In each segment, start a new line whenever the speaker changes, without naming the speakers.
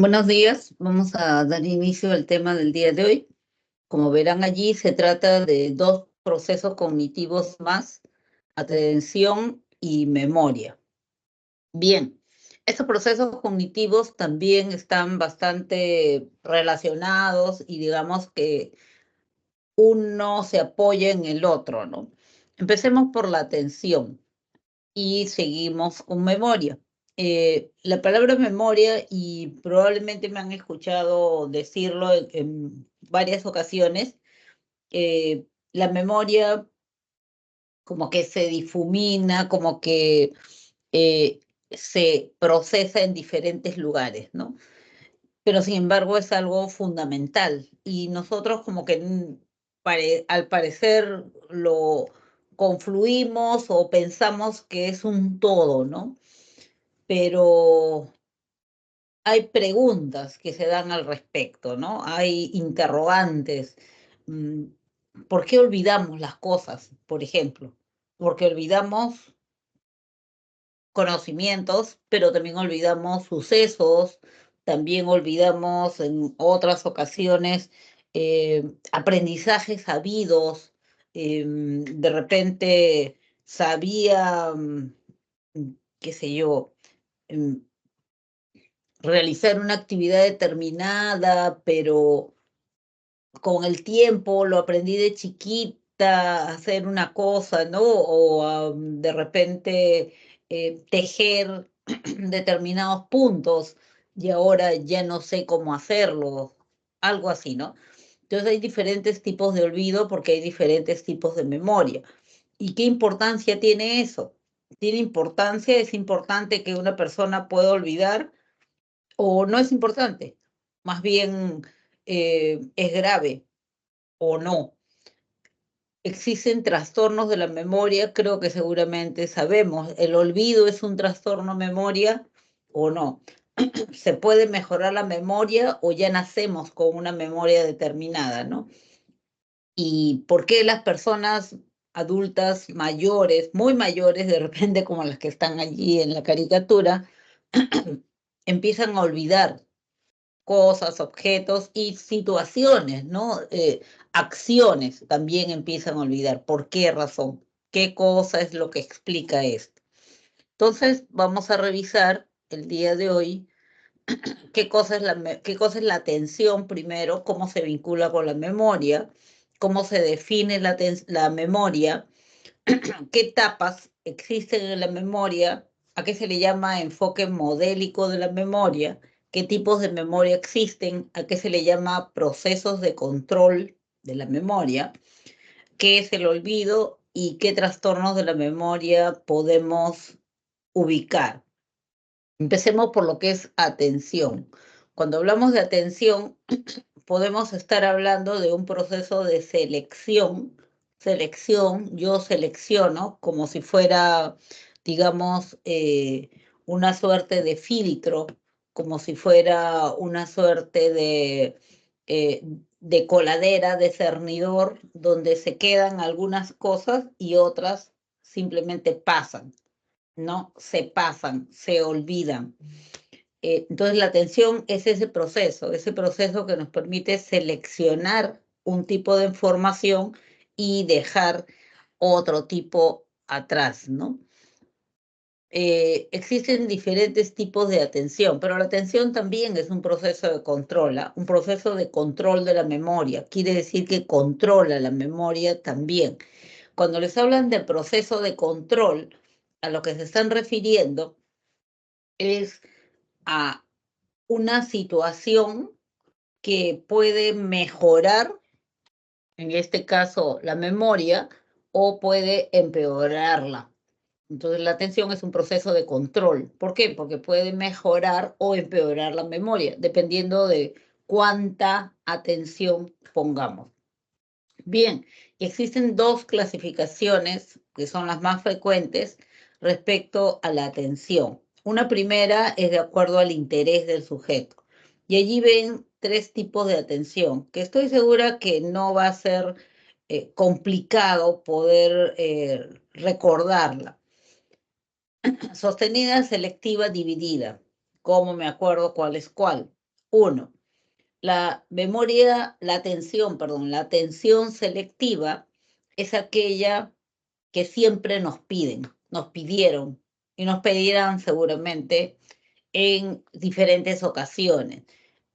Buenos días, vamos a dar inicio al tema del día de hoy. Como verán allí, se trata de dos procesos cognitivos más, atención y memoria. Bien, estos procesos cognitivos también están bastante relacionados y digamos que uno se apoya en el otro, ¿no? Empecemos por la atención y seguimos con memoria. La palabra memoria, y probablemente me han escuchado decirlo en varias ocasiones, la memoria como que se difumina, como que eh, se procesa en diferentes lugares, ¿no? Pero sin embargo es algo fundamental y nosotros como que al parecer lo confluimos o pensamos que es un todo, ¿no? Pero hay preguntas que se dan al respecto, ¿no? Hay interrogantes. Mm, ¿Por qué olvidamos las cosas, por ejemplo? Porque olvidamos conocimientos, pero también olvidamos sucesos, también olvidamos en otras ocasiones aprendizajes sabidos. De repente sabía, qué sé yo, em, realizar una actividad determinada, pero con el tiempo lo aprendí de chiquita a hacer una cosa, ¿no? O de repente tejer determinados puntos y ahora ya no sé cómo hacerlo, algo así, ¿no? Entonces hay diferentes tipos de olvido porque hay diferentes tipos de memoria. ¿Y qué importancia tiene eso? ¿Tiene importancia? ¿Es importante que una persona pueda olvidar? ¿O no es importante? Más bien es grave o no. Existen trastornos de la memoria, creo que seguramente sabemos. ¿El olvido es un trastorno memoria o no? ¿Se puede mejorar la memoria o ya nacemos con una memoria determinada, no? ¿Y por qué las personas adultas mayores, muy mayores, de repente como las que están allí en la caricatura, empiezan a olvidar cosas, objetos y situaciones, ¿no? Acciones también empiezan a olvidar. ¿Por qué razón? ¿Qué cosa es lo que explica esto? Entonces, vamos a revisar el día de hoy qué cosa es la atención primero, cómo se vincula con la memoria, cómo se define la memoria, qué etapas existen en la memoria, a qué se le llama enfoque modélico de la memoria, qué tipos de memoria existen, a qué se le llama procesos de control de la memoria, qué es el olvido y qué trastornos de la memoria podemos ubicar. Empecemos por lo que es atención. Cuando hablamos de atención, podemos estar hablando de un proceso de selección, yo selecciono como si fuera, digamos, una suerte de filtro, como si fuera una suerte de coladera, de cernidor, donde se quedan algunas cosas y otras simplemente pasan, ¿no? Se pasan, se olvidan. Entonces, la atención es ese proceso que nos permite seleccionar un tipo de información y dejar otro tipo atrás, ¿no? Existen diferentes tipos de atención, pero la atención también es un proceso de control, un proceso de control de la memoria. Quiere decir que controla la memoria también. Cuando les hablan de proceso de control, a lo que se están refiriendo es a una situación que puede mejorar, en este caso, la memoria, o puede empeorarla. Entonces, la atención es un proceso de control. ¿Por qué? Porque puede mejorar o empeorar la memoria, dependiendo de cuánta atención pongamos. Bien, existen dos clasificaciones que son las más frecuentes respecto a la atención. Una primera es de acuerdo al interés del sujeto. Y allí ven tres tipos de atención, que estoy segura que no va a ser complicado poder recordarla. Sostenida, selectiva, dividida. ¿Cómo me acuerdo cuál es cuál? Uno, la atención selectiva es aquella que siempre nos pidieron y nos pedirán seguramente en diferentes ocasiones.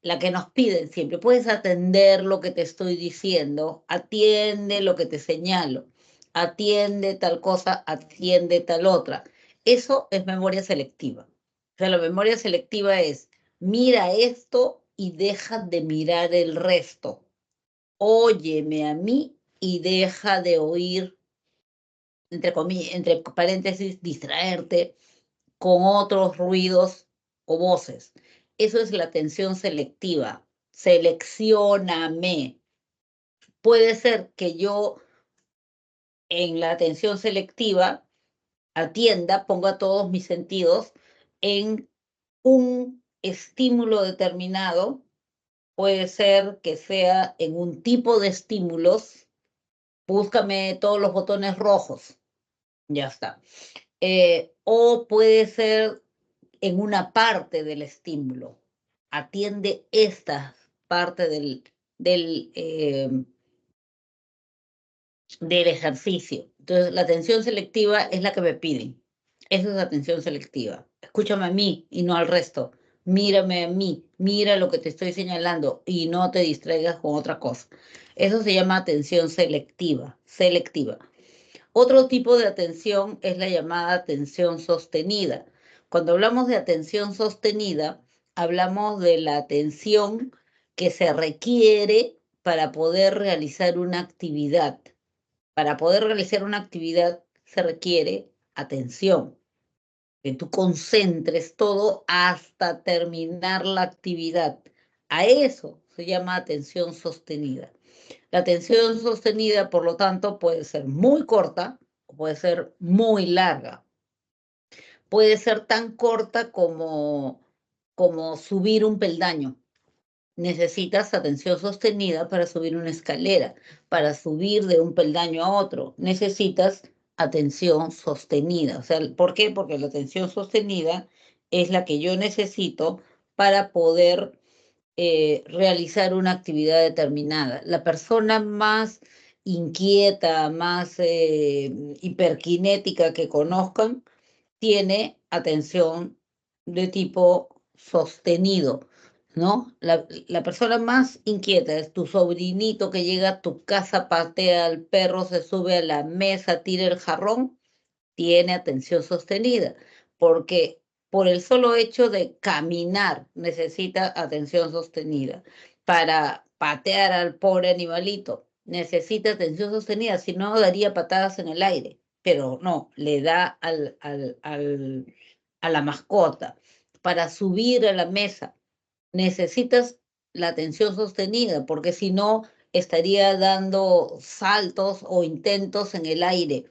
La que nos piden siempre, puedes atender lo que te estoy diciendo, atiende lo que te señalo, atiende tal cosa, atiende tal otra. Eso es memoria selectiva. O sea, la memoria selectiva es, mira esto y deja de mirar el resto. Óyeme a mí y deja de oír, entre comillas, entre paréntesis, distraerte con otros ruidos o voces. Eso es la atención selectiva. Seleccióname. Puede ser que yo en la atención selectiva atienda, ponga todos mis sentidos en un estímulo determinado. Puede ser que sea en un tipo de estímulos. Búscame todos los botones rojos. Ya está. O puede ser en una parte del estímulo. Atiende esta parte del ejercicio. Entonces, la atención selectiva es la que me piden. Esa es la atención selectiva. Escúchame a mí y no al resto. Mírame a mí, mira lo que te estoy señalando y no te distraigas con otra cosa. Eso se llama atención selectiva, selectiva. Otro tipo de atención es la llamada atención sostenida. Cuando hablamos de atención sostenida, hablamos de la atención que se requiere para poder realizar una actividad. Para poder realizar una actividad se requiere atención, que tú concentres todo hasta terminar la actividad. A eso se llama atención sostenida. La atención sostenida, por lo tanto, puede ser muy corta o puede ser muy larga. Puede ser tan corta como subir un peldaño. Necesitas atención sostenida para subir una escalera, para subir de un peldaño a otro. Necesitas atención sostenida. O sea, ¿por qué? Porque la atención sostenida es la que yo necesito para poder realizar una actividad determinada. La persona más inquieta, más hiperkinética que conozcan, tiene atención de tipo sostenido, ¿no? La persona más inquieta es tu sobrinito que llega a tu casa, patea al perro, se sube a la mesa, tira el jarrón, tiene atención sostenida, porque por el solo hecho de caminar necesita atención sostenida. Para patear al pobre animalito necesita atención sostenida, si no daría patadas en el aire, pero no, le da a la mascota. Para subir a la mesa necesitas la atención sostenida, porque si no estaría dando saltos o intentos en el aire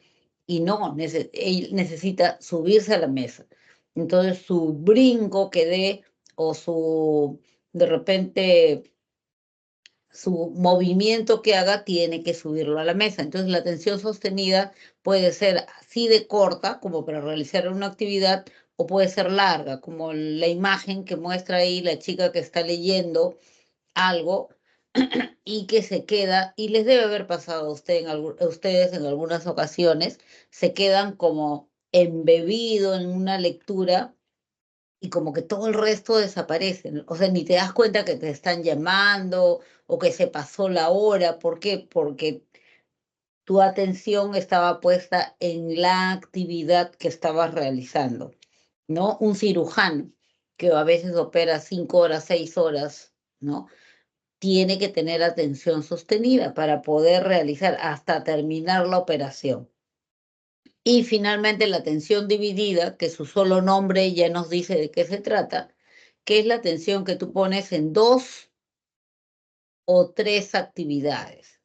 y no, él necesita subirse a la mesa. Entonces su brinco que dé o de repente, su movimiento que haga tiene que subirlo a la mesa. Entonces la atención sostenida puede ser así de corta como para realizar una actividad o puede ser larga, como la imagen que muestra ahí la chica que está leyendo algo y que se queda, y les debe haber pasado a ustedes en algunas ocasiones, se quedan como embebido en una lectura y como que todo el resto desaparece. O sea, ni te das cuenta que te están llamando o que se pasó la hora. ¿Por qué? Porque tu atención estaba puesta en la actividad que estabas realizando, ¿no? Un cirujano que a veces opera 5 horas, 6 horas, ¿no? Tiene que tener atención sostenida para poder realizar hasta terminar la operación. Y finalmente la atención dividida, que su solo nombre ya nos dice de qué se trata, que es la atención que tú pones en 2 o 3 actividades.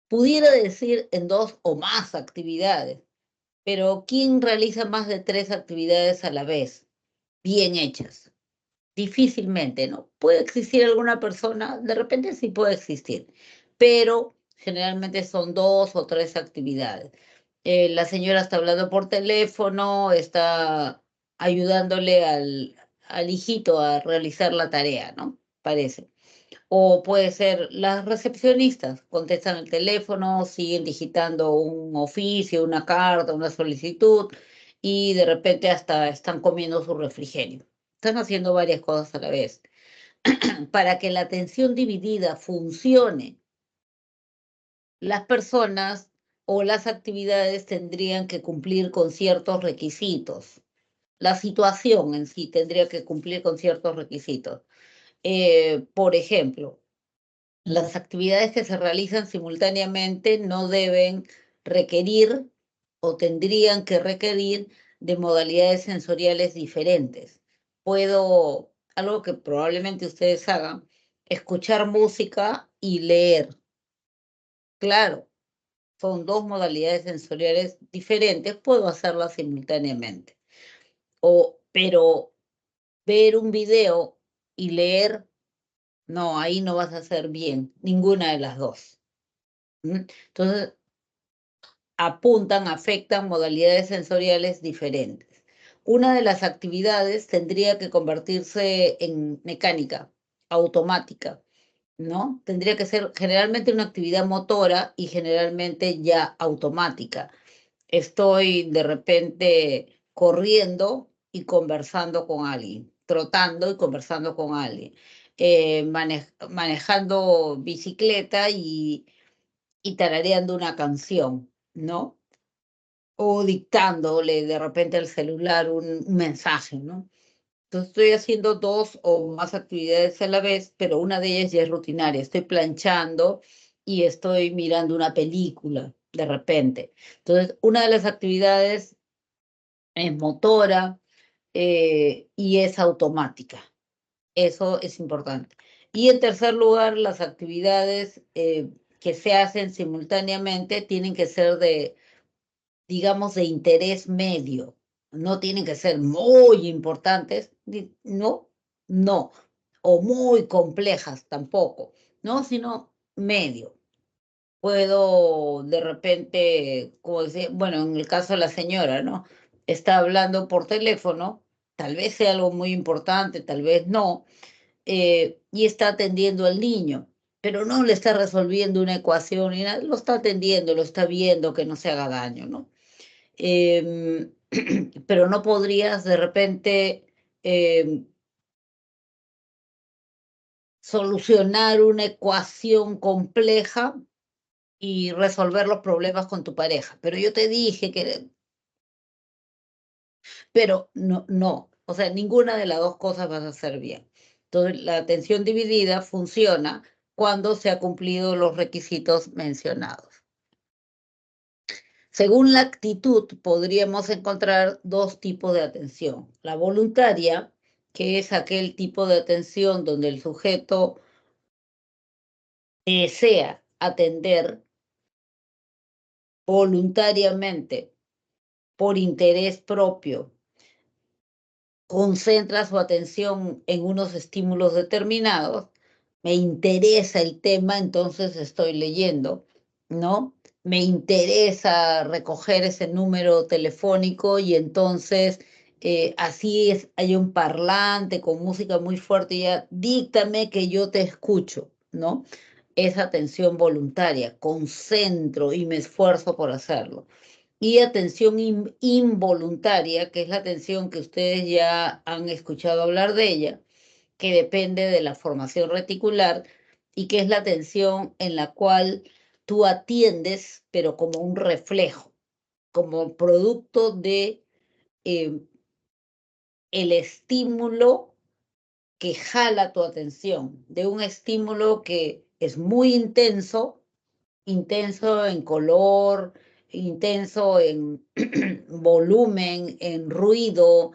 Pudiera decir en 2 o más actividades, pero ¿quién realiza más de 3 actividades a la vez, bien hechas? Difícilmente, ¿no? Puede existir alguna persona, de repente sí puede existir, pero generalmente son 2 o 3 actividades. La señora está hablando por teléfono, está ayudándole al hijito a realizar la tarea, ¿no? Parece. O puede ser las recepcionistas, contestan el teléfono, siguen digitando un oficio, una carta, una solicitud y de repente hasta están comiendo su refrigerio. Están haciendo varias cosas a la vez. Para que la atención dividida funcione, las personas o las actividades tendrían que cumplir con ciertos requisitos. La situación en sí tendría que cumplir con ciertos requisitos. Por ejemplo, las actividades que se realizan simultáneamente no deben requerir o tendrían que requerir de modalidades sensoriales diferentes. Algo que probablemente ustedes hagan, escuchar música y leer. Claro, son dos modalidades sensoriales diferentes, puedo hacerlas simultáneamente. Pero ver un video y leer, no, ahí no vas a hacer bien, ninguna de las dos. Entonces, afectan modalidades sensoriales diferentes. Una de las actividades tendría que convertirse en mecánica, automática, ¿no? Tendría que ser generalmente una actividad motora y generalmente ya automática. Estoy de repente corriendo y conversando con alguien, trotando y conversando con alguien, manejando bicicleta y tarareando una canción, ¿no? O dictándole de repente al celular un mensaje, ¿no? Entonces estoy haciendo dos o más actividades a la vez, pero una de ellas ya es rutinaria. Estoy planchando y estoy mirando una película de repente. Entonces, una de las actividades es motora y es automática. Eso es importante. Y en tercer lugar, las actividades que se hacen simultáneamente tienen que ser digamos, de interés medio. No tienen que ser muy importantes, no, no, o muy complejas tampoco, ¿no? Sino medio. Puedo de repente, como decir, bueno, en el caso de la señora, ¿no? Está hablando por teléfono, tal vez sea algo muy importante, tal vez no, y está atendiendo al niño, pero no le está resolviendo una ecuación ni nada, lo está atendiendo, lo está viendo que no se haga daño, ¿no? Em, pero no podrías de repente solucionar una ecuación compleja y resolver los problemas con tu pareja. Pero yo te dije que, pero no, no, o sea, ninguna de las dos cosas vas a hacer bien. Entonces, la atención dividida funciona cuando se han cumplido los requisitos mencionados. Según la actitud, podríamos encontrar dos tipos de atención. La voluntaria, que es aquel tipo de atención donde el sujeto desea atender voluntariamente por interés propio, concentra su atención en unos estímulos determinados, me interesa el tema, entonces estoy leyendo, ¿no? Me interesa recoger ese número telefónico y entonces así es, hay un parlante con música muy fuerte y ya, díctame que yo te escucho, ¿no? Es atención voluntaria, concentro y me esfuerzo por hacerlo. Y atención involuntaria, que es la atención que ustedes ya han escuchado hablar de ella, que depende de la formación reticular y que es la atención en la cual tú atiendes, pero como un reflejo, como producto de eh, el estímulo que jala tu atención, de un estímulo que es muy intenso, intenso en color, intenso en volumen, en ruido,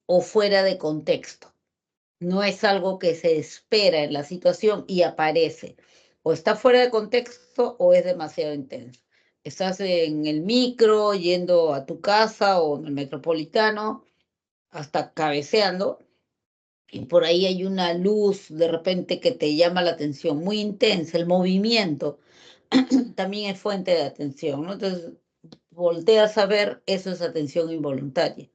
o fuera de contexto. No es algo que se espera en la situación y aparece. O está fuera de contexto o es demasiado intenso. Estás en el micro, yendo a tu casa o en el metropolitano, hasta cabeceando, y por ahí hay una luz de repente que te llama la atención, muy intensa, el movimiento también es fuente de atención, ¿no? Entonces, volteas a ver, eso es atención involuntaria.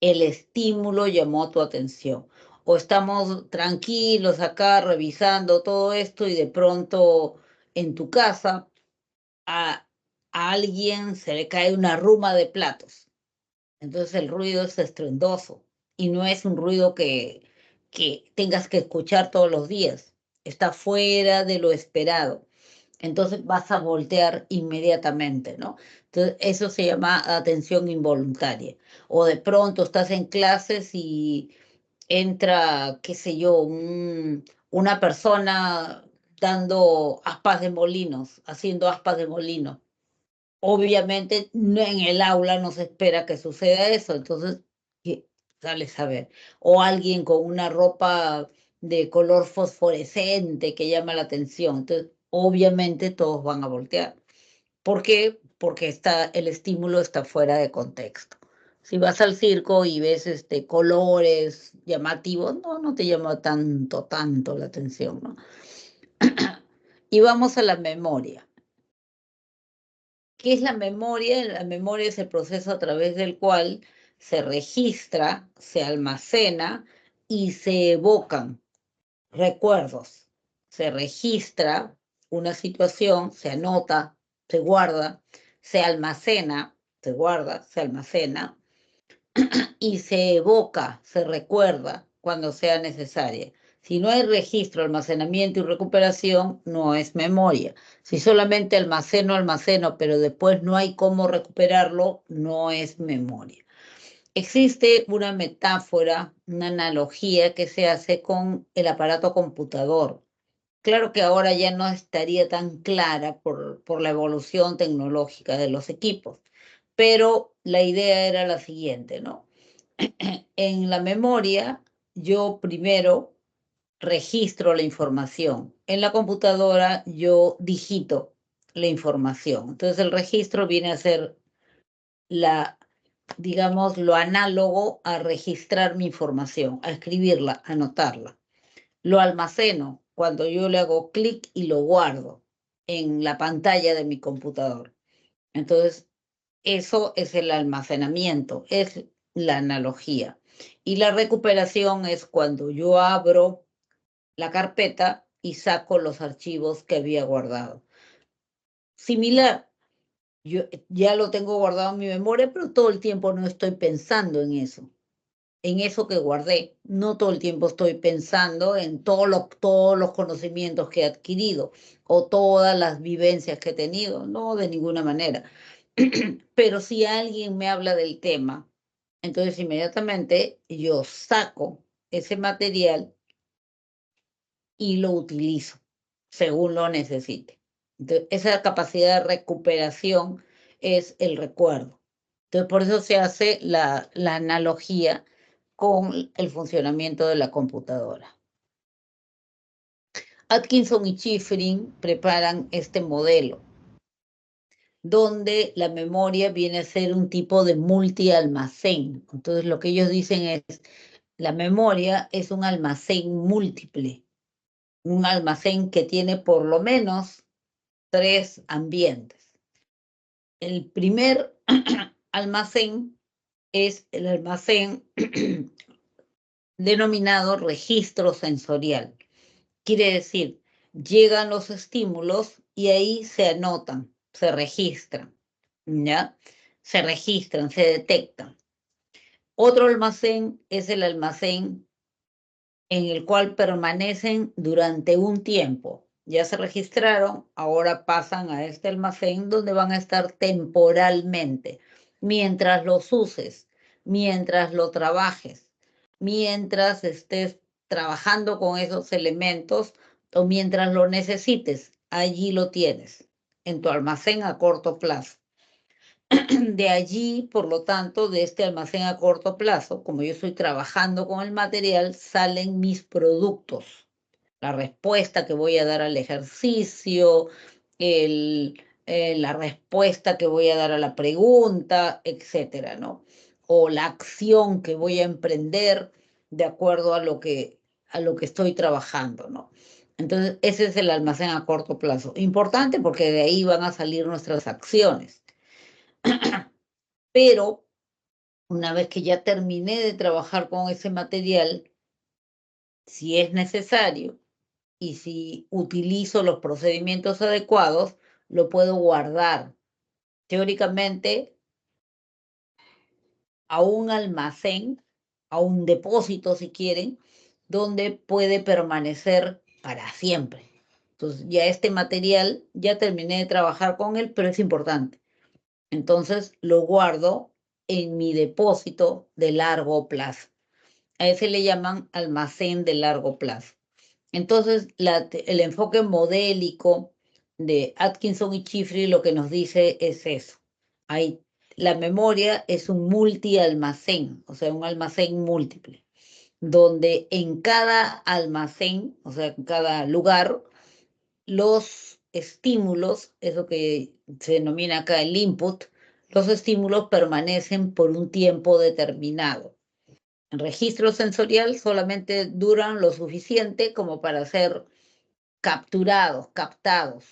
el estímulo llamó tu atención. O estamos tranquilos acá revisando todo esto y de pronto en tu casa a alguien se le cae una ruma de platos. Entonces el ruido es estruendoso y no es un ruido que tengas que escuchar todos los días. Está fuera de lo esperado. Entonces vas a voltear inmediatamente, ¿no? Entonces eso se llama atención involuntaria. O de pronto estás en clases y entra, qué sé yo, una persona dando aspas de molinos, haciendo aspas de molino. Obviamente en el aula no se espera que suceda eso, entonces sales a ver. O alguien con una ropa de color fosforescente que llama la atención, entonces obviamente todos van a voltear. ¿Por qué? Porque el estímulo está fuera de contexto. Si vas al circo y ves colores llamativos, no te llama tanto la atención, ¿no? Y vamos a la memoria. ¿Qué es la memoria? La memoria es el proceso a través del cual se registra, se almacena y se evocan recuerdos. Se registra una situación, se anota, se guarda, se almacena, se guarda, se almacena y se evoca, se recuerda cuando sea necesaria. Si no hay registro, almacenamiento y recuperación, no es memoria. Si solamente almaceno, pero después no hay cómo recuperarlo, no es memoria. Existe una metáfora, una analogía que se hace con el aparato computador. Claro que ahora ya no estaría tan clara por la evolución tecnológica de los equipos, pero la idea era la siguiente, ¿no? En la memoria, yo primero registro la información. En la computadora, yo digito la información. Entonces, el registro viene a ser digamos, lo análogo a registrar mi información, a escribirla, a anotarla. Lo almaceno cuando yo le hago clic y lo guardo en la pantalla de mi computador. Entonces, eso es el almacenamiento, es la analogía. Y la recuperación es cuando yo abro la carpeta y saco los archivos que había guardado. Similar, yo ya lo tengo guardado en mi memoria, pero todo el tiempo no estoy pensando en eso que guardé. No todo el tiempo estoy pensando en todos los conocimientos que he adquirido o todas las vivencias que he tenido, no, de ninguna manera. Pero si alguien me habla del tema, entonces inmediatamente yo saco ese material y lo utilizo según lo necesite. Entonces, esa capacidad de recuperación es el recuerdo. Entonces, por eso se hace la analogía con el funcionamiento de la computadora. Atkinson y Shiffrin preparan este modelo, donde la memoria viene a ser un tipo de multialmacén. Entonces, lo que ellos dicen es, la memoria es un almacén múltiple, un almacén que tiene por lo menos 3 ambientes. El primer almacén es el almacén denominado registro sensorial. Quiere decir, llegan los estímulos y ahí se anotan, se registran, ¿ya? Se registran, se detectan. Otro almacén es el almacén en el cual permanecen durante un tiempo. Ya se registraron, ahora pasan a este almacén donde van a estar temporalmente, mientras los uses, mientras lo trabajes, mientras estés trabajando con esos elementos o mientras lo necesites, allí lo tienes, en tu almacén a corto plazo. De allí, por lo tanto, de este almacén a corto plazo, como yo estoy trabajando con el material, salen mis productos. La respuesta que voy a dar al ejercicio, la respuesta que voy a dar a la pregunta, etcétera, ¿no? O la acción que voy a emprender de acuerdo a lo que estoy trabajando, ¿no? Entonces, ese es el almacén a corto plazo. Importante porque de ahí van a salir nuestras acciones. Pero una vez que ya terminé de trabajar con ese material, si es necesario y si utilizo los procedimientos adecuados, lo puedo guardar teóricamente a un almacén, a un depósito si quieren, donde puede permanecer para siempre. Entonces ya este material, ya terminé de trabajar con él, pero es importante. Entonces lo guardo en mi depósito de largo plazo. A ese le llaman almacén de largo plazo. Entonces, el enfoque modélico de Atkinson y Chifri lo que nos dice es eso. La memoria es un multi-almacén, o sea, un almacén múltiple, donde en cada almacén, o sea, en cada lugar, los estímulos, eso que se denomina acá el input, los estímulos permanecen por un tiempo determinado. El registro sensorial solamente duran lo suficiente como para ser capturados, captados,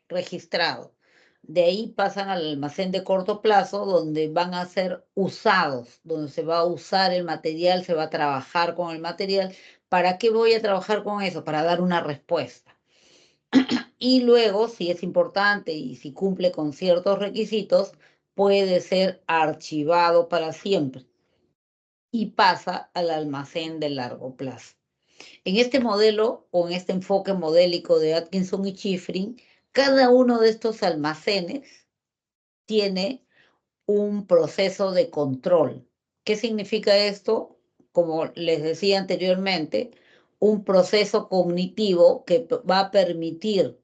registrados. De ahí pasan al almacén de corto plazo, donde van a ser usados, donde se va a usar el material, se va a trabajar con el material. ¿Para qué voy a trabajar con eso? Para dar una respuesta. Y luego, si es importante y si cumple con ciertos requisitos, puede ser archivado para siempre y pasa al almacén de largo plazo. En este modelo o en este enfoque modélico de Atkinson y Shiffrin, cada uno de estos almacenes tiene un proceso de control. ¿Qué significa esto? Como les decía anteriormente, un proceso cognitivo que va a permitir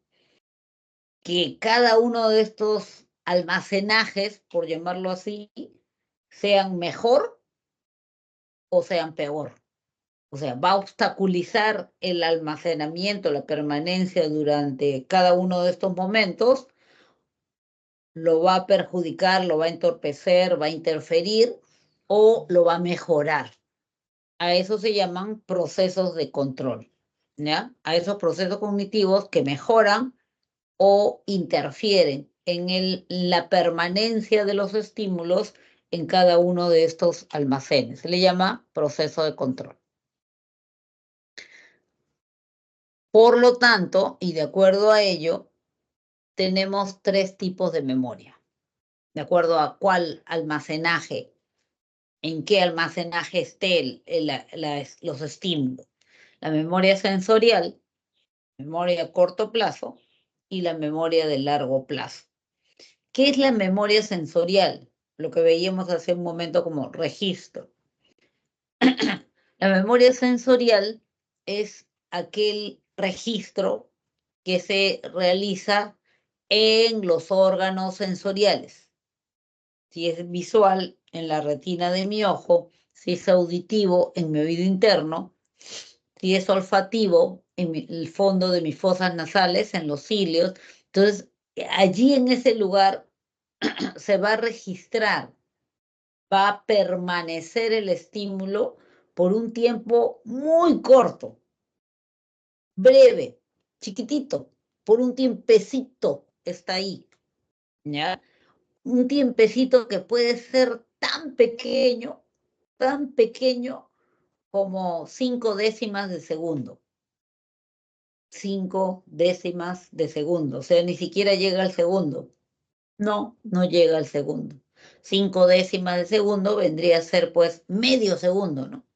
que cada uno de estos almacenajes, por llamarlo así, sean mejor o sean peor. O sea, va a obstaculizar el almacenamiento, la permanencia durante cada uno de estos momentos, lo va a perjudicar, lo va a entorpecer, va a interferir o lo va a mejorar. A eso se llaman procesos de control, ¿ya? A esos procesos cognitivos que mejoran o interfieren en la permanencia de los estímulos en cada uno de estos almacenes. Se le llama proceso de control. Por lo tanto, y de acuerdo a ello, tenemos tres tipos de memoria. De acuerdo a cuál almacenaje, en qué almacenaje esté los estímulos. La memoria sensorial, memoria a corto plazo y la memoria de largo plazo. ¿Qué es la memoria sensorial? Lo que veíamos hace un momento como registro. La memoria sensorial es aquel registro que se realiza en los órganos sensoriales. Si es visual, en la retina de mi ojo; si es auditivo, en mi oído interno; si es olfativo, en el fondo de mis fosas nasales, en los cilios. Entonces, allí en ese lugar se va a registrar, va a permanecer el estímulo por un tiempo muy corto, breve, chiquitito, por un tiempecito está ahí, ¿ya? Un tiempecito que puede ser tan pequeño como 5 décimas de segundo. 5 décimas de segundo, o sea, ni siquiera llega al segundo. No, no llega al segundo. 5 décimas de segundo vendría a ser pues medio segundo, ¿no?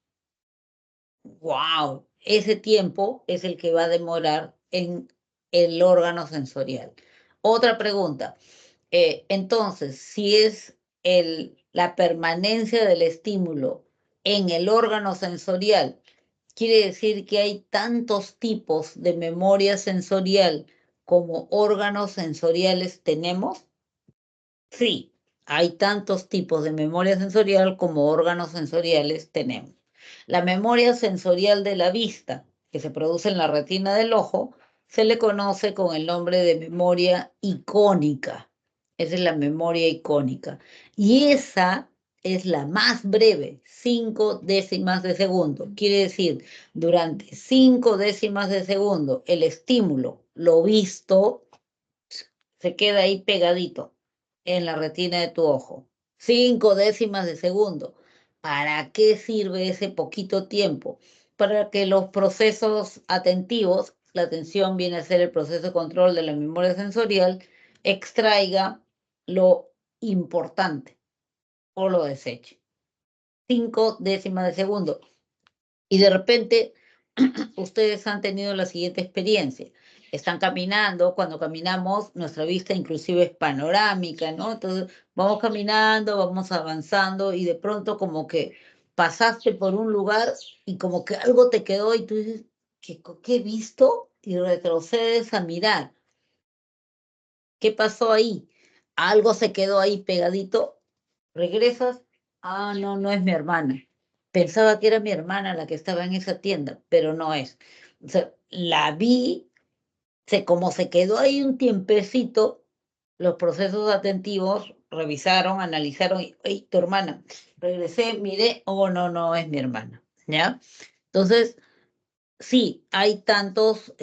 ¡Wow! Ese tiempo es el que va a demorar en el órgano sensorial. Otra pregunta. Entonces, si es la permanencia del estímulo en el órgano sensorial, quiere decir que hay tantos tipos de memoria sensorial como órganos sensoriales tenemos. Sí, hay tantos tipos de memoria sensorial como órganos sensoriales tenemos. La memoria sensorial de la vista, que se produce en la retina del ojo, se le conoce con el nombre de memoria icónica. Esa es la memoria icónica. Y esa es la más breve, 5 décimas de segundo. Quiere decir, durante 5 décimas de segundo, el estímulo, lo visto, se queda ahí pegadito en la retina de tu ojo. 5 décimas de segundo. ¿Para qué sirve ese poquito tiempo? Para que los procesos atentivos, la atención viene a ser el proceso de control de la memoria sensorial, extraiga lo importante o lo deseche. 0,05 de segundo. Y de repente ustedes han tenido la siguiente experiencia. Están caminando, cuando caminamos nuestra vista inclusive es panorámica, ¿no? Entonces vamos caminando, vamos avanzando y de pronto como que pasaste por un lugar y como que algo te quedó y tú dices, ¿qué he visto? Y retrocedes a mirar. ¿Qué pasó ahí? Algo se quedó ahí pegadito. Regresas, no, no es mi hermana. Pensaba que era mi hermana la que estaba en esa tienda, pero no es. O sea, la vi, como se quedó ahí un tiempecito, los procesos atentivos revisaron, analizaron, y, ¡ay, tu hermana! Regresé, miré, oh, no, no es mi hermana, ¿ya? Entonces, sí, hay tantos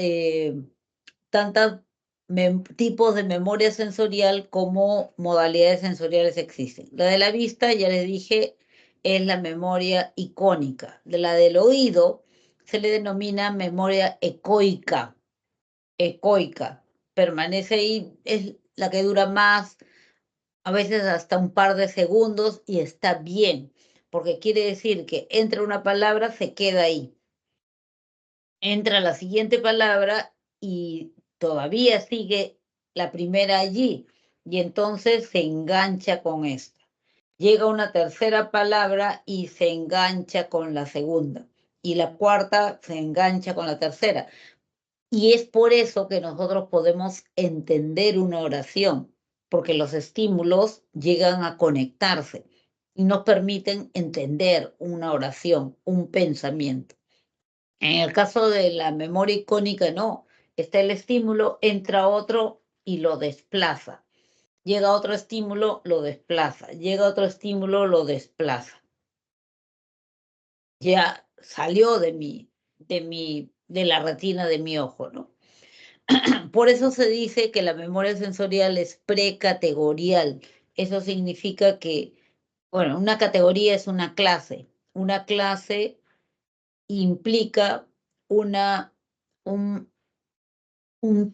tipos de memoria sensorial como modalidades sensoriales existen. La de la vista, ya les dije, es la memoria icónica. De la del oído se le denomina memoria ecoica. Ecoica. Permanece ahí, es la que dura más, a veces hasta un par de segundos y está bien, porque quiere decir que entra una palabra, se queda ahí. Entra la siguiente palabra y todavía sigue la primera allí, y entonces se engancha con esta. Llega una tercera palabra y se engancha con la segunda, y la cuarta se engancha con la tercera. Y es por eso que nosotros podemos entender una oración, porque los estímulos llegan a conectarse y nos permiten entender una oración, un pensamiento. En el caso de la memoria icónica, no. Está el estímulo, entra otro y lo desplaza. Llega otro estímulo, lo desplaza. Llega otro estímulo, lo desplaza. Ya salió de la retina de mi ojo, ¿no? Por eso se dice que la memoria sensorial es precategorial. Eso significa que, bueno, una categoría es una clase. Una clase implica una, un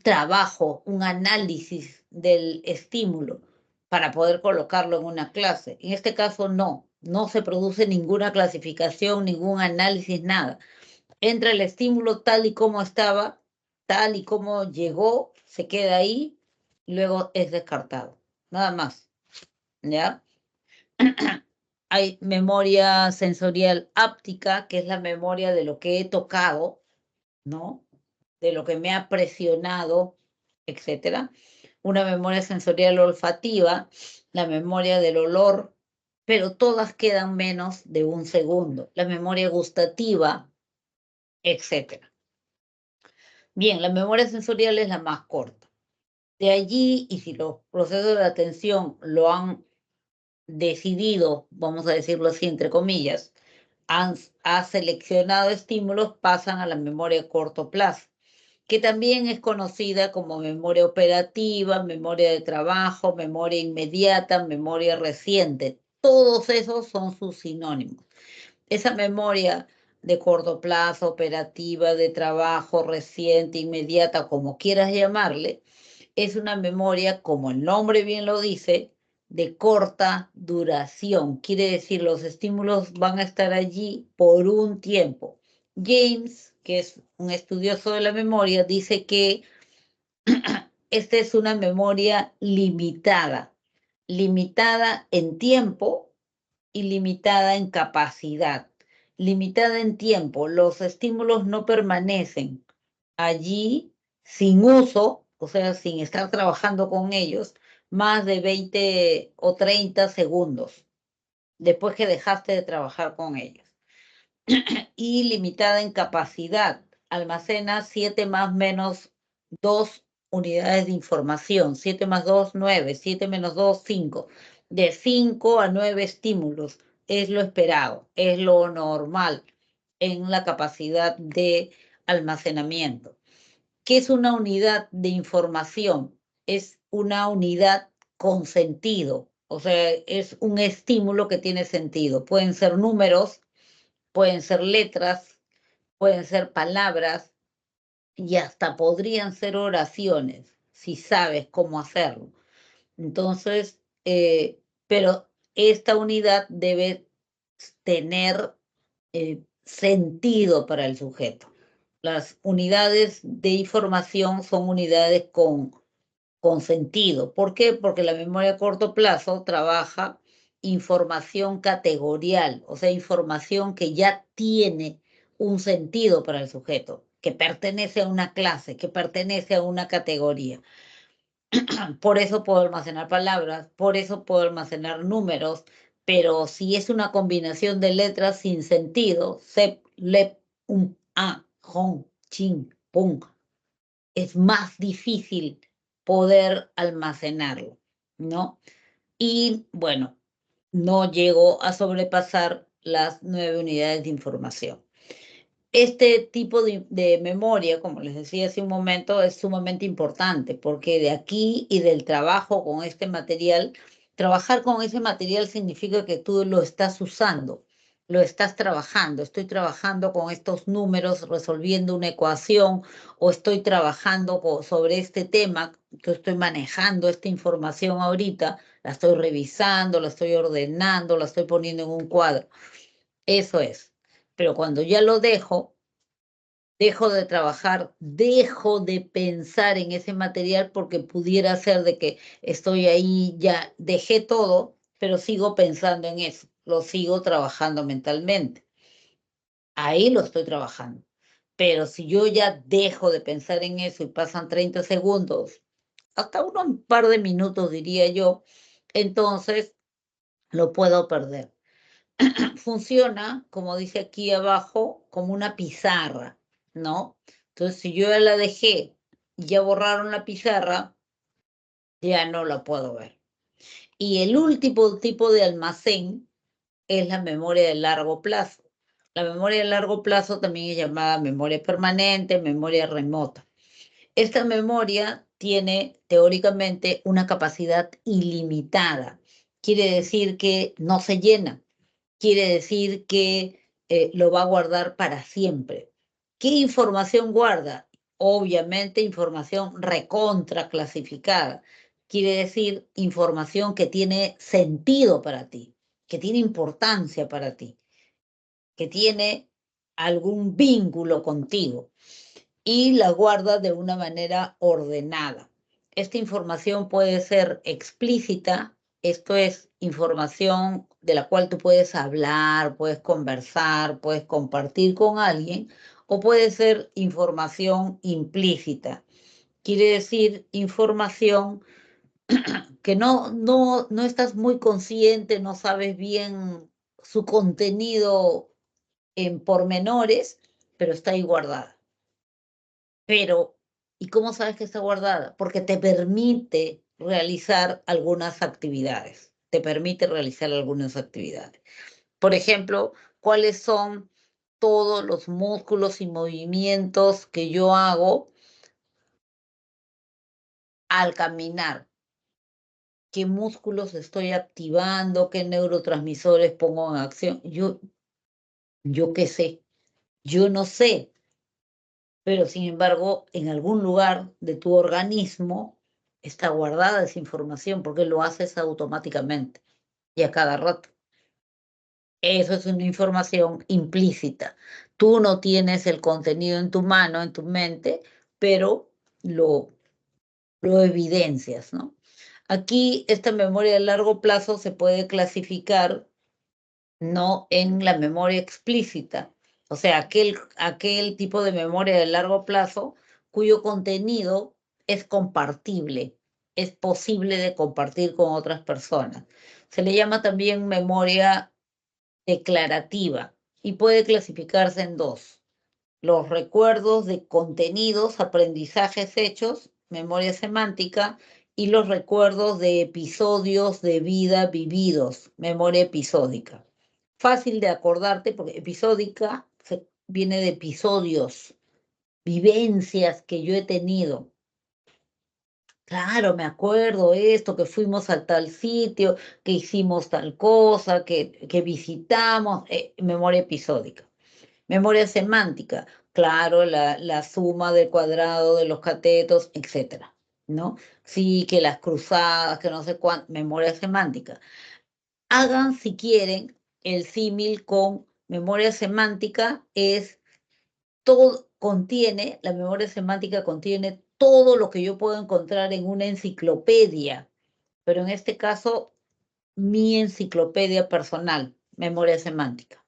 trabajo, un análisis del estímulo para poder colocarlo en una clase. En este caso no se produce ninguna clasificación, ningún análisis, nada. Entra el estímulo tal y como estaba, tal y como llegó, se queda ahí, luego es descartado. Nada más, ¿ya? Hay memoria sensorial áptica, que es la memoria de lo que he tocado, ¿no? De lo que me ha presionado, etcétera. Una memoria sensorial olfativa, la memoria del olor, pero todas quedan menos de un segundo. La memoria gustativa, etcétera. Bien, la memoria sensorial es la más corta. De allí, y si los procesos de atención lo han decidido, vamos a decirlo así, entre comillas, ha seleccionado estímulos, pasan a la memoria a corto plazo, que también es conocida como memoria operativa, memoria de trabajo, memoria inmediata, memoria reciente. Todos esos son sus sinónimos. Esa memoria de corto plazo, operativa, de trabajo, reciente, inmediata, como quieras llamarle, es una memoria, como el nombre bien lo dice, de corta duración. Quiere decir, los estímulos van a estar allí por un tiempo. James, que es un estudioso de la memoria, dice que esta es una memoria limitada, limitada en tiempo y limitada en capacidad. Limitada en tiempo, los estímulos no permanecen allí sin uso, o sea, sin estar trabajando con ellos, más de 20 o 30 segundos después que dejaste de trabajar con ellos. Y limitada en capacidad, almacena 7 más menos 2 unidades de información, 7 más 2, 9, 7 menos 2, 5. De 5 a 9 estímulos es lo esperado, es lo normal en la capacidad de almacenamiento. ¿Qué es una unidad de información? Es una unidad con sentido, O sea, es un estímulo que tiene sentido. Pueden ser números, pueden ser letras, pueden ser palabras y hasta podrían ser oraciones, si sabes cómo hacerlo. Entonces, pero esta unidad debe tener sentido para el sujeto. Las unidades de información son unidades con sentido. ¿Por qué? Porque la memoria a corto plazo trabaja información categorial, o sea, información que ya tiene un sentido para el sujeto, que pertenece a una clase, que pertenece a una categoría. Por eso puedo almacenar palabras, por eso puedo almacenar números, pero si es una combinación de letras sin sentido, sep, lep, a, jon, chin, pum, es más difícil poder almacenarlo, ¿no? Y bueno, no llego a sobrepasar las 9 unidades de información. Este tipo de memoria, como les decía hace un momento, es sumamente importante porque de aquí y del trabajo con este material, trabajar con ese material significa que tú lo estás usando, lo estás trabajando. Estoy trabajando con estos números, resolviendo una ecuación, o estoy trabajando sobre este tema, que estoy manejando esta información ahorita, la estoy revisando, la estoy ordenando, la estoy poniendo en un cuadro. Eso es. Pero cuando ya lo dejo de trabajar, dejo de pensar en ese material porque pudiera ser de que estoy ahí, ya dejé todo, pero sigo pensando en eso, lo sigo trabajando mentalmente. Ahí lo estoy trabajando. Pero si yo ya dejo de pensar en eso y pasan 30 segundos, hasta un par de minutos diría yo, entonces lo puedo perder. Funciona, como dice aquí abajo, como una pizarra, ¿no? Entonces, si yo ya la dejé y ya borraron la pizarra, ya no la puedo ver. Y el último tipo de almacén es la memoria de largo plazo. La memoria de largo plazo también es llamada memoria permanente, memoria remota. Esta memoria tiene teóricamente una capacidad ilimitada. Quiere decir que no se llena. Quiere decir que lo va a guardar para siempre. ¿Qué información guarda? Obviamente información recontra clasificada. Quiere decir información que tiene sentido para ti, que tiene importancia para ti, que tiene algún vínculo contigo y la guarda de una manera ordenada. Esta información puede ser explícita, esto es información de la cual tú puedes hablar, puedes conversar, puedes compartir con alguien, o puede ser información implícita. Quiere decir información que no estás muy consciente, no sabes bien su contenido en pormenores, pero está ahí guardada. Pero, ¿y cómo sabes que está guardada? Porque te permite realizar algunas actividades. Te permite realizar algunas actividades. Por ejemplo, ¿cuáles son todos los músculos y movimientos que yo hago al caminar? ¿Qué músculos estoy activando? ¿Qué neurotransmisores pongo en acción? Yo qué sé, yo no sé, pero sin embargo, en algún lugar de tu organismo está guardada esa información porque lo haces automáticamente y a cada rato. Eso es una información implícita. Tú no tienes el contenido en tu mano, en tu mente, pero lo, lo evidencias, ¿no? Aquí esta memoria de largo plazo se puede clasificar no en la memoria explícita, o sea, aquel tipo de memoria de largo plazo cuyo contenido es compartible, es posible de compartir con otras personas. Se le llama también memoria declarativa y puede clasificarse en dos: los recuerdos de contenidos, aprendizajes hechos, memoria semántica, y los recuerdos de episodios de vida vividos, memoria episódica. Fácil de acordarte porque episódica viene de episodios, vivencias que yo he tenido. Claro, me acuerdo esto, que fuimos a tal sitio, que hicimos tal cosa, que visitamos, memoria episódica. Memoria semántica, claro, la suma del cuadrado de los catetos, etcétera, ¿no? Sí, que las cruzadas, que no sé cuánto, memoria semántica. Hagan, si quieren, el símil con memoria semántica es todo, contiene, la memoria semántica contiene todo lo que yo puedo encontrar en una enciclopedia, pero en este caso, mi enciclopedia personal, memoria semántica.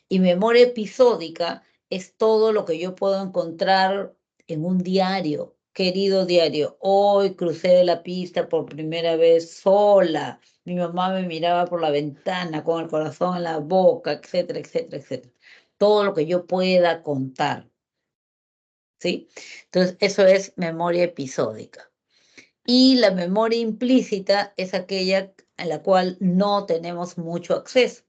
Y memoria episódica es todo lo que yo puedo encontrar en un diario. Querido diario, hoy crucé la pista por primera vez sola. Mi mamá me miraba por la ventana con el corazón en la boca, etcétera, etcétera, etcétera. Todo lo que yo pueda contar, ¿sí? Entonces, eso es memoria episódica. Y la memoria implícita es aquella a la cual no tenemos mucho acceso.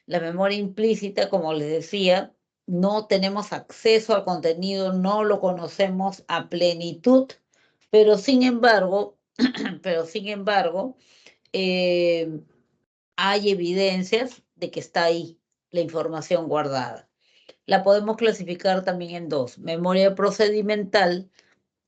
La memoria implícita, como les decía, no tenemos acceso al contenido, no lo conocemos a plenitud, pero sin embargo, pero sin embargo, eh, hay evidencias de que está ahí la información guardada. La podemos clasificar también en dos: memoria procedimental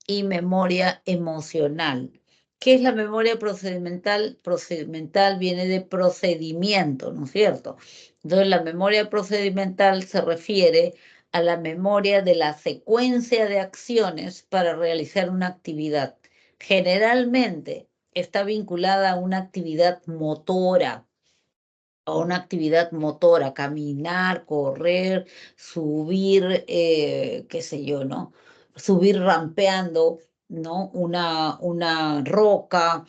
y memoria emocional. ¿Qué es la memoria procedimental? Procedimental viene de procedimiento, ¿no es cierto? Entonces, la memoria procedimental se refiere a la memoria de la secuencia de acciones para realizar una actividad. Generalmente está vinculada a una actividad motora, caminar, correr, subir, qué sé yo, ¿no? Subir rampeando, ¿no? Una roca,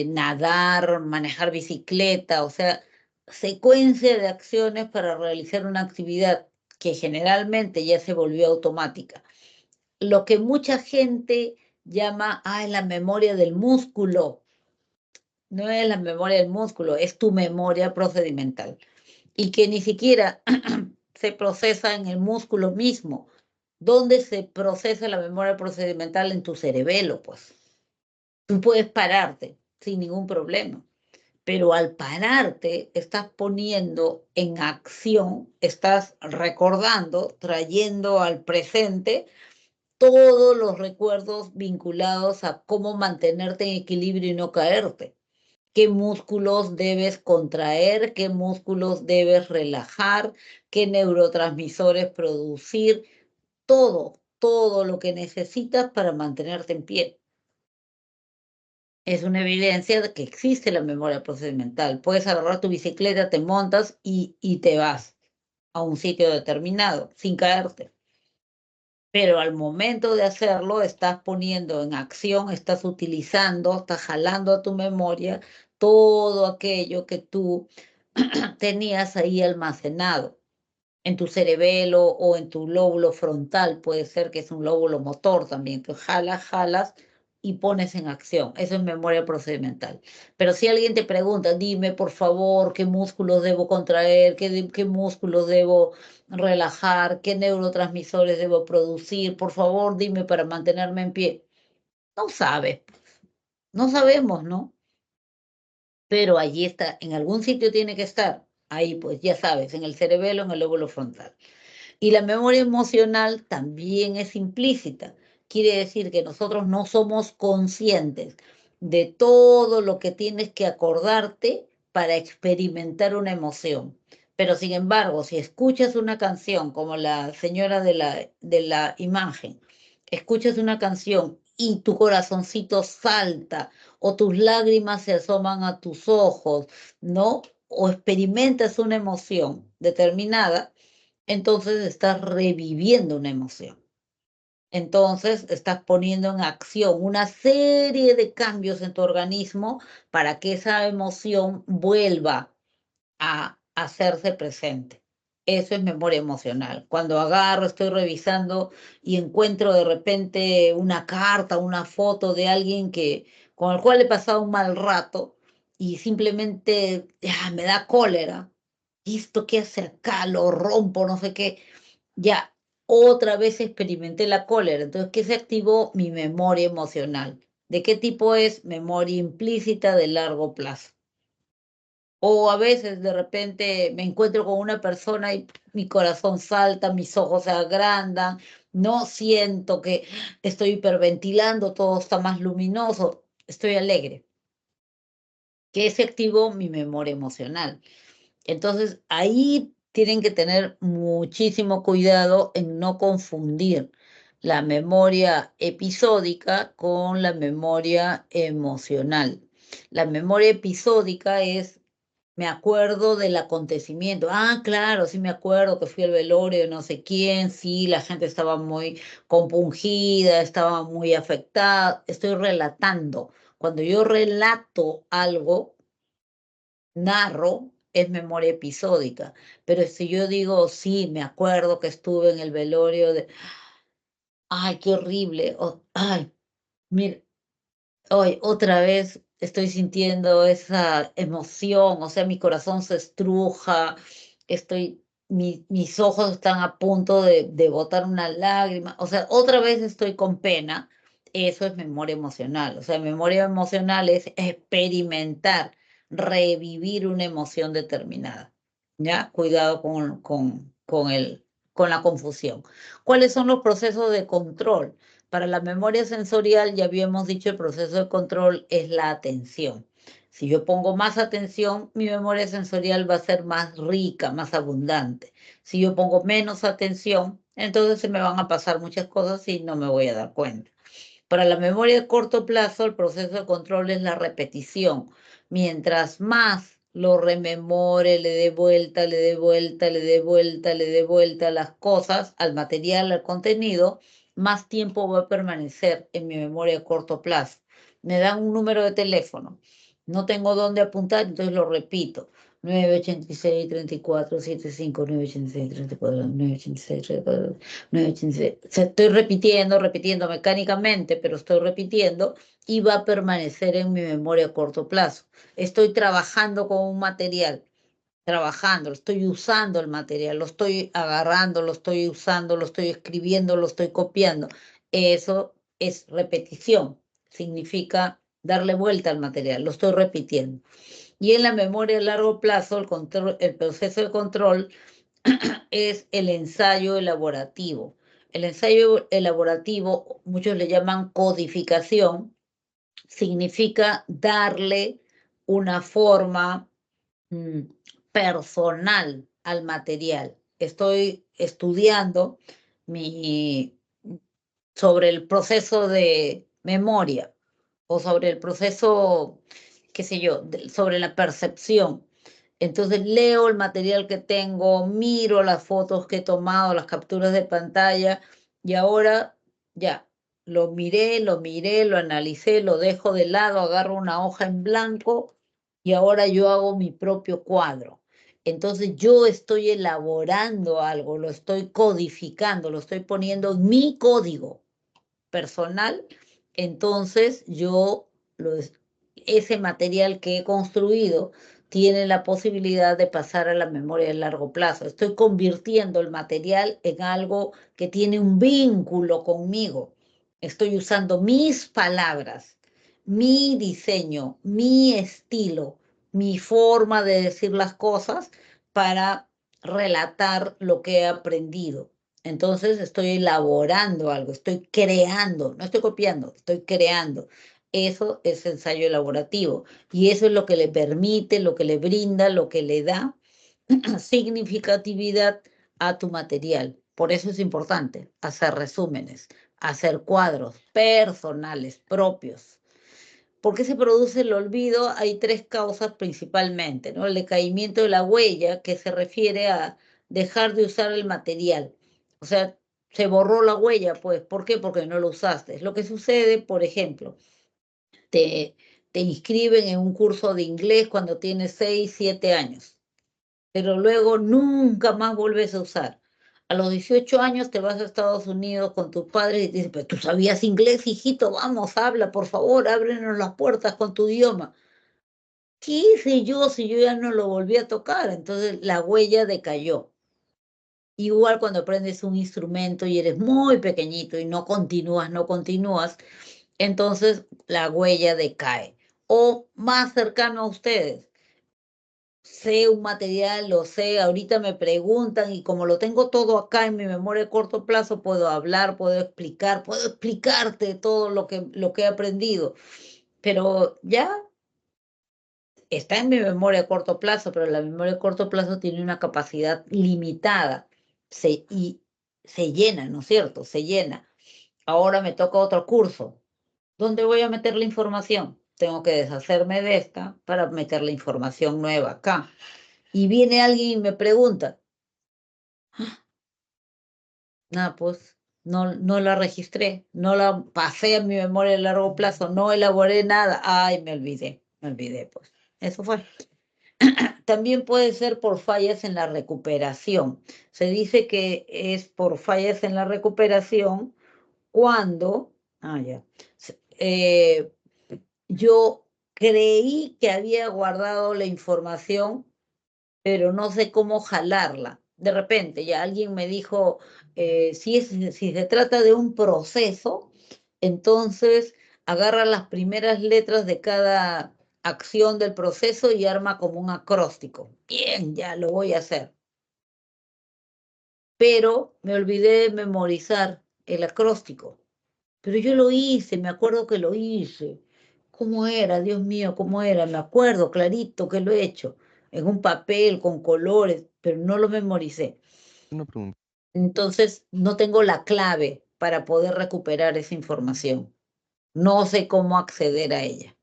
nadar, manejar bicicleta, o sea, secuencia de acciones para realizar una actividad que generalmente ya se volvió automática. Lo que mucha gente llama, la memoria del músculo. No es la memoria del músculo, es tu memoria procedimental. Y que ni siquiera se procesa en el músculo mismo. ¿Dónde se procesa la memoria procedimental? En tu cerebelo, pues. Tú puedes pararte sin ningún problema, pero al pararte estás poniendo en acción, estás recordando, trayendo al presente todos los recuerdos vinculados a cómo mantenerte en equilibrio y no caerte. Qué músculos debes contraer, qué músculos debes relajar, qué neurotransmisores producir, todo lo que necesitas para mantenerte en pie. Es una evidencia de que existe la memoria procedimental. Puedes agarrar tu bicicleta, te montas y te vas a un sitio determinado sin caerte. Pero al momento de hacerlo, estás poniendo en acción, estás utilizando, estás jalando a tu memoria todo aquello que tú tenías ahí almacenado en tu cerebelo o en tu lóbulo frontal, puede ser que es un lóbulo motor también, que jalas y pones en acción. Eso es memoria procedimental. Pero si alguien te pregunta, dime por favor qué músculos debo contraer, qué músculos debo relajar, qué neurotransmisores debo producir, por favor dime para mantenerme en pie. No sabes, no sabemos, ¿no? Pero allí está, en algún sitio tiene que estar. Ahí, pues ya sabes, en el cerebelo, en el lóbulo frontal. Y la memoria emocional también es implícita. Quiere decir que nosotros no somos conscientes de todo lo que tienes que acordarte para experimentar una emoción. Pero sin embargo, si escuchas una canción como la señora de la imagen, escuchas una canción y tu corazoncito salta o tus lágrimas se asoman a tus ojos, ¿no? O experimentas una emoción determinada, entonces estás reviviendo una emoción. Entonces estás poniendo en acción una serie de cambios en tu organismo para que esa emoción vuelva a hacerse presente. Eso es memoria emocional. Cuando agarro, estoy revisando y encuentro de repente una carta, una foto de alguien con el cual he pasado un mal rato y simplemente me da cólera. ¿Y esto qué hace acá? Lo rompo, no sé qué. Ya otra vez experimenté la cólera. Entonces, ¿qué se activó? Mi memoria emocional. ¿De qué tipo es? Memoria implícita de largo plazo. O a veces de repente me encuentro con una persona y mi corazón salta, mis ojos se agrandan, no siento que estoy hiperventilando, todo está más luminoso, estoy alegre, que se activó mi memoria emocional. Entonces, ahí tienen que tener muchísimo cuidado en no confundir la memoria episódica con la memoria emocional. La memoria episódica es, me acuerdo del acontecimiento. Ah, claro, sí me acuerdo que fui al velorio de no sé quién, sí, la gente estaba muy compungida, estaba muy afectada. Estoy relatando. Cuando yo relato algo, narro, es memoria episódica, pero si yo digo, sí, me acuerdo que estuve en el velorio de, ay, qué horrible, ay, mira, hoy otra vez estoy sintiendo esa emoción, o sea, mi corazón se estruja, mis ojos están a punto de botar una lágrima, o sea, otra vez estoy con pena, eso es memoria emocional, o sea, memoria emocional es experimentar, revivir una emoción determinada, ¿ya? Cuidado con la confusión. ¿Cuáles son los procesos de control? Para la memoria sensorial, ya habíamos dicho, el proceso de control es la atención. Si yo pongo más atención, mi memoria sensorial va a ser más rica, más abundante. Si yo pongo menos atención, entonces se me van a pasar muchas cosas y no me voy a dar cuenta. Para la memoria a corto plazo, el proceso de control es la repetición. Mientras más lo rememore, le dé vuelta, le dé vuelta, le dé vuelta, le dé vuelta a las cosas, al material, al contenido, más tiempo va a permanecer en mi memoria a corto plazo. Me dan un número de teléfono, no tengo dónde apuntar, entonces lo repito. 986-3475, 986-34, 986-34, 986. O sea, estoy repitiendo, repitiendo mecánicamente, pero estoy repitiendo y va a permanecer en mi memoria a corto plazo. Estoy trabajando con un material, trabajando, estoy usando el material, lo estoy agarrando, lo estoy usando, lo estoy escribiendo, lo estoy copiando. Eso es repetición, significa darle vuelta al material, lo estoy repitiendo. Y en la memoria a largo plazo, el proceso de control es el ensayo elaborativo. El ensayo elaborativo, muchos le llaman codificación, significa darle una forma mm, personal al material. Estoy estudiando mi, sobre el proceso de memoria o sobre el proceso, qué sé yo, sobre la percepción. Entonces leo el material que tengo, miro las fotos que he tomado, las capturas de pantalla y ahora ya, lo analicé, lo dejo de lado, agarro una hoja en blanco y ahora yo hago mi propio cuadro. Entonces yo estoy elaborando algo, lo estoy codificando, lo estoy poniendo en mi código personal, entonces ese material que he construido tiene la posibilidad de pasar a la memoria de largo plazo. Estoy convirtiendo el material en algo que tiene un vínculo conmigo. Estoy usando mis palabras, mi diseño, mi estilo, mi forma de decir las cosas para relatar lo que he aprendido. Entonces estoy elaborando algo, estoy creando, no estoy copiando, estoy creando. Eso es ensayo elaborativo y eso es lo que le permite, lo que le brinda, lo que le da significatividad a tu material. Por eso es importante hacer resúmenes, hacer cuadros personales, propios. ¿Por qué se produce el olvido? Hay tres causas principalmente, ¿no? El decaimiento de la huella, que se refiere a dejar de usar el material. O sea, se borró la huella, pues. ¿Por qué? Porque no lo usaste. Es lo que sucede, por ejemplo, te, te inscriben en un curso de inglés cuando tienes 6, 7 años, pero luego nunca más vuelves a usar. A los 18 años te vas a Estados Unidos con tus padres y te dicen, pero tú sabías inglés, hijito, vamos, habla, por favor, ábrenos las puertas con tu idioma. ¿Qué hice yo si yo ya no lo volví a tocar? Entonces la huella decayó. Igual cuando aprendes un instrumento y eres muy pequeñito y no continúas, entonces la huella decae. O más cercano a ustedes, sé un material, lo sé, ahorita me preguntan y como lo tengo todo acá en mi memoria a corto plazo, puedo hablar, puedo explicar, puedo explicarte todo lo que he aprendido. Pero ya está en mi memoria a corto plazo, pero la memoria a corto plazo tiene una capacidad limitada y se llena, ¿no es cierto? Se llena. Ahora me toca otro curso. ¿Dónde voy a meter la información? Tengo que deshacerme de esta para meter la información nueva acá. Y viene alguien y me pregunta, nada, pues no la registré, no la pasé a mi memoria a largo plazo, no elaboré nada. Ay, me olvidé, pues. Eso fue. También puede ser por fallas en la recuperación. Se dice que es por fallas en la recuperación cuando, ya, yo creí que había guardado la información, pero no sé cómo jalarla. De repente, ya alguien me dijo, si se trata de un proceso, entonces agarra las primeras letras de cada acción del proceso y arma como un acróstico. Bien, ya lo voy a hacer. Pero me olvidé de memorizar el acróstico. Pero yo lo hice, me acuerdo que lo hice. ¿Cómo era? Dios mío, ¿cómo era? Me acuerdo clarito que lo he hecho en un papel con colores, pero no lo memoricé.
Una pregunta.
Entonces, no tengo la clave para poder recuperar esa información. No sé cómo acceder a ella.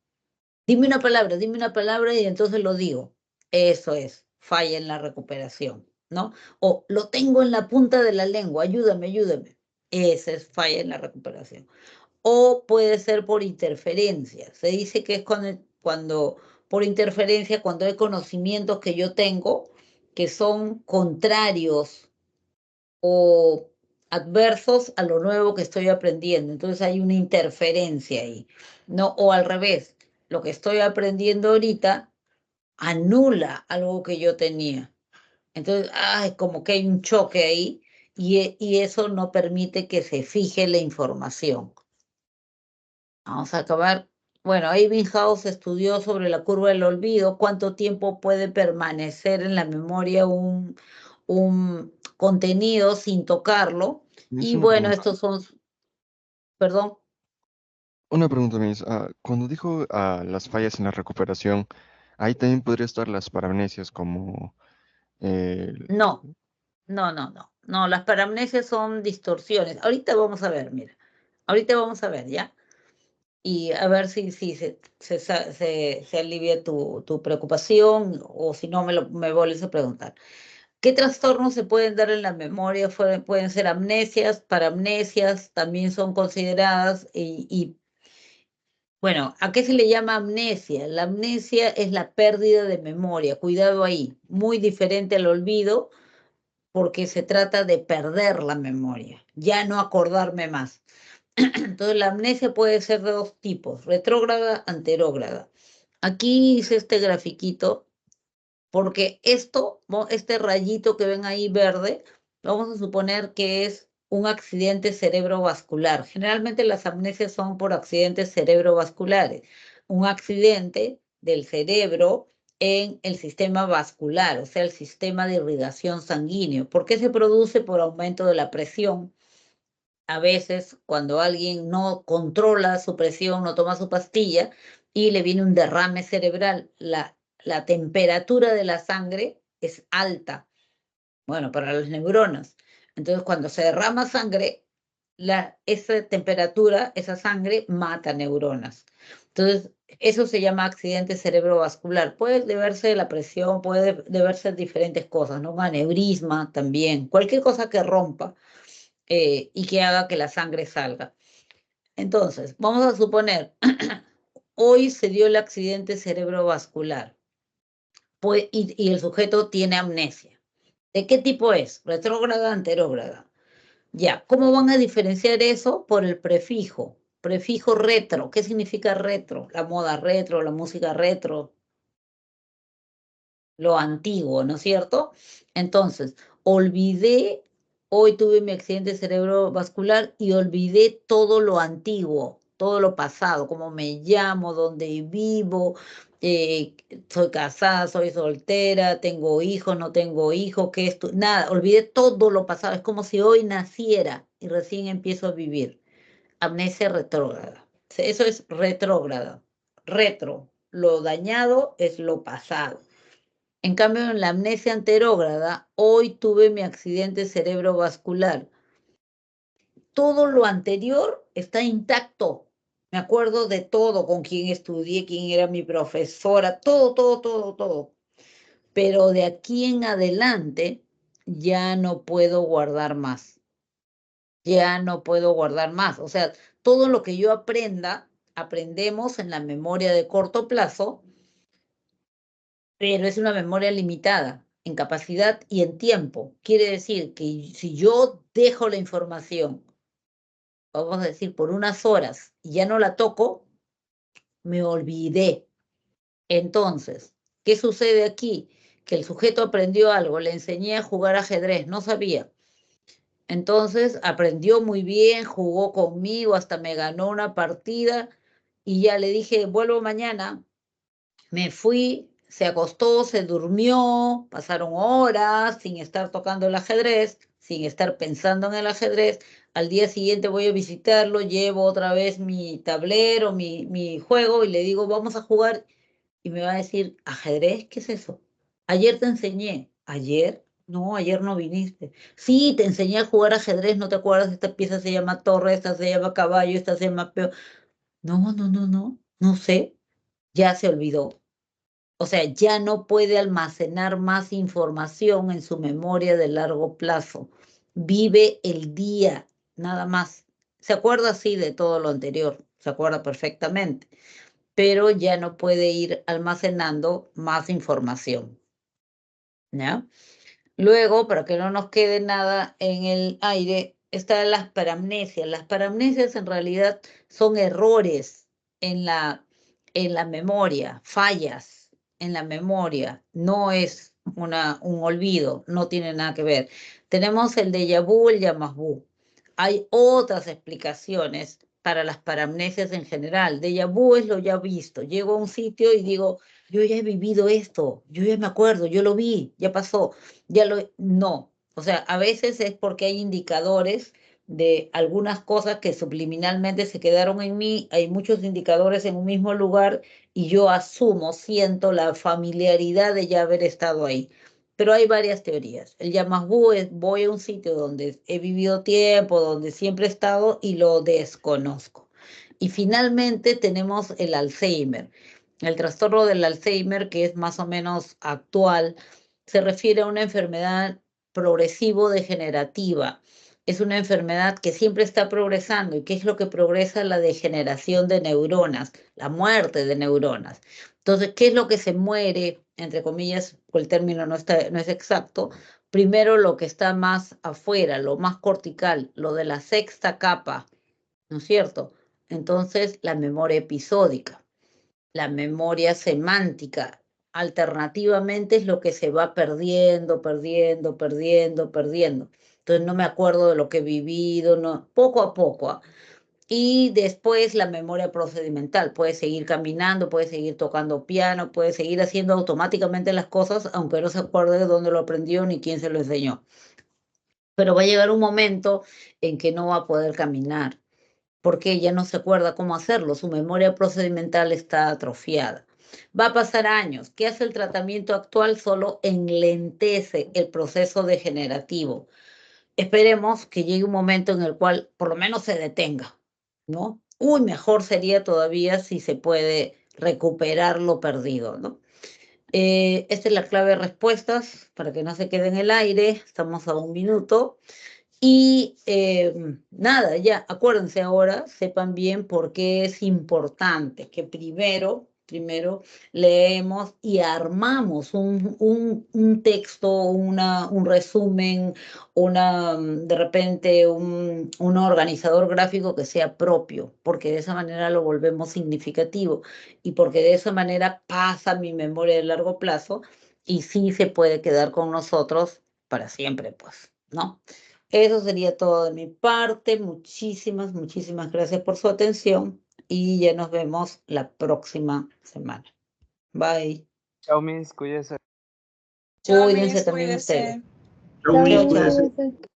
Dime una palabra y entonces lo digo. Eso es, falla en la recuperación, ¿no? O lo tengo en la punta de la lengua, ayúdame, ayúdame. Esa es falla en la recuperación. O puede ser por interferencia. Se dice que es cuando por interferencia, cuando hay conocimientos que yo tengo que son contrarios o adversos a lo nuevo que estoy aprendiendo. Entonces hay una interferencia ahí, ¿no? O al revés, lo que estoy aprendiendo ahorita anula algo que yo tenía. Entonces, ay, como que hay un choque ahí y eso no permite que se fije la información. Vamos a acabar. Bueno, Ebbinghaus estudió sobre la curva del olvido, cuánto tiempo puede permanecer en la memoria un contenido sin tocarlo.
Es
Y
una
bueno,
pregunta.
estos son, perdón,
Una pregunta, Miss. Cuando dijo las fallas en la recuperación, ahí también podría estar las paramnesias como... eh,
no, no, las paramnesias son distorsiones. Ahorita vamos a ver, mira, ahorita vamos a ver, ¿ya? Y a ver si se alivia tu preocupación o si no me vuelves a preguntar. ¿Qué trastornos se pueden dar en la memoria? Pueden ser amnesias, paramnesias, también son consideradas bueno, ¿a qué se le llama amnesia? La amnesia es la pérdida de memoria, cuidado ahí, muy diferente al olvido porque se trata de perder la memoria, ya no acordarme más. Entonces la amnesia puede ser de dos tipos, retrógrada, anterógrada. Aquí hice este grafiquito porque este rayito que ven ahí verde, vamos a suponer que es un accidente cerebrovascular. Generalmente las amnesias son por accidentes cerebrovasculares, un accidente del cerebro en el sistema vascular, o sea, el sistema de irrigación sanguíneo. ¿Por qué se produce? Por aumento de la presión. A veces, cuando alguien no controla su presión, no toma su pastilla y le viene un derrame cerebral, la temperatura de la sangre es alta, bueno, para las neuronas. Entonces, cuando se derrama sangre, esa temperatura, esa sangre mata neuronas. Entonces, eso se llama accidente cerebrovascular. Puede deberse a la presión, puede deberse a diferentes cosas, ¿no? Un aneurisma también, cualquier cosa que rompa y que haga que la sangre salga. Entonces, vamos a suponer, hoy se dio el accidente cerebrovascular y el sujeto tiene amnesia. ¿De qué tipo es? ¿Retrógrada, anterógrada? Ya, ¿cómo van a diferenciar eso? Por el prefijo. Prefijo retro. ¿Qué significa retro? La moda retro, la música retro, lo antiguo, ¿no es cierto? Entonces, hoy tuve mi accidente cerebrovascular y olvidé todo lo antiguo. todo lo pasado, cómo me llamo, dónde vivo, soy casada, soy soltera, tengo hijos, no tengo hijos, qué esto, nada, olvidé todo lo pasado, es como si hoy naciera y recién empiezo a vivir. Amnesia retrógrada. Eso es retrógrada. Retro. Lo dañado es lo pasado. En cambio, en la amnesia anterógrada, hoy tuve mi accidente cerebrovascular. Todo lo anterior está intacto. Me acuerdo de todo, con quién estudié, quién era mi profesora, todo, todo, todo, todo. Pero de aquí en adelante ya no puedo guardar más. Ya no puedo guardar más. O sea, todo lo que yo aprenda, aprendemos en la memoria de corto plazo, pero es una memoria limitada en capacidad y en tiempo. Quiere decir que si yo dejo la información, vamos a decir, por unas horas y ya no la toco, me olvidé. Entonces, ¿qué sucede aquí? Que el sujeto aprendió algo, le enseñé a jugar ajedrez, no sabía. Entonces aprendió muy bien, jugó conmigo, hasta me ganó una partida y ya le dije, vuelvo mañana. Me fui, se acostó, se durmió, pasaron horas sin estar tocando el ajedrez, sin estar pensando en el ajedrez. Al día siguiente voy a visitarlo, llevo otra vez mi tablero, mi juego y le digo, vamos a jugar. Y me va a decir, ¿ajedrez? ¿Qué es eso? Ayer te enseñé. ¿Ayer? No, ayer no viniste. Sí, te enseñé a jugar ajedrez, ¿no te acuerdas? Esta pieza se llama torre, esta se llama caballo, esta se llama peón. No, no, no, no, no sé. Ya se olvidó. O sea, ya no puede almacenar más información en su memoria de largo plazo. Vive el día, nada más. Se acuerda así de todo lo anterior, se acuerda perfectamente, pero ya no puede ir almacenando más información, ¿ya? Luego, para que no nos quede nada en el aire, están las paramnesias. Las paramnesias en realidad son errores en la memoria, fallas en la memoria. No es un olvido, no tiene nada que ver. Tenemos el déjà vu, el déjà vu. Hay otras explicaciones para las paramnesias en general. Déjà vu es lo ya visto. Llego a un sitio y digo, yo ya he vivido esto, yo ya me acuerdo, yo lo vi, ya pasó. No, o sea, a veces es porque hay indicadores de algunas cosas que subliminalmente se quedaron en mí, hay muchos indicadores en un mismo lugar y yo asumo, siento la familiaridad de ya haber estado ahí. Pero hay varias teorías. El Yamasbu es voy a un sitio donde he vivido tiempo, donde siempre he estado y lo desconozco. Y finalmente tenemos el Alzheimer. El trastorno del Alzheimer, que es más o menos actual, se refiere a una enfermedad progresivo-degenerativa. Es una enfermedad que siempre está progresando. ¿Y qué es lo que progresa? La degeneración de neuronas, la muerte de neuronas. Entonces, ¿qué es lo que se muere? Entre comillas, el término no es exacto. Primero, lo que está más afuera, lo más cortical, lo de la sexta capa, ¿no es cierto? Entonces, la memoria episódica, la memoria semántica. Alternativamente es lo que se va perdiendo, perdiendo, perdiendo, perdiendo. Entonces no me acuerdo de lo que he vivido, no, poco a poco. ¿Ah? Y después la memoria procedimental. Puede seguir caminando, puede seguir tocando piano, puede seguir haciendo automáticamente las cosas, aunque no se acuerde de dónde lo aprendió ni quién se lo enseñó. Pero va a llegar un momento en que no va a poder caminar porque ella no se acuerda cómo hacerlo, su memoria procedimental está atrofiada. Va a pasar años. ¿Qué hace el tratamiento actual? Solo enlentece el proceso degenerativo. Esperemos que llegue un momento en el cual por lo menos se detenga, ¿no? Uy, mejor sería todavía si se puede recuperar lo perdido, ¿no? Esta es la clave de respuestas para que no se quede en el aire. Estamos a un minuto. Y nada, ya, acuérdense ahora, sepan bien por qué es importante que primero leemos y armamos un texto, un resumen, de repente un organizador gráfico que sea propio, porque de esa manera lo volvemos significativo y porque de esa manera pasa mi memoria de largo plazo y sí se puede quedar con nosotros para siempre, pues, ¿no? Eso sería todo de mi parte. Muchísimas, muchísimas gracias por su atención y ya nos vemos la próxima semana. Bye.
Chao, Miss, cuídese.
Chao,
Cuídense
Miss,
también
cuídese.
ustedes.
Chau, Miss,
Chao, chao.
cuídese.
Cuídense.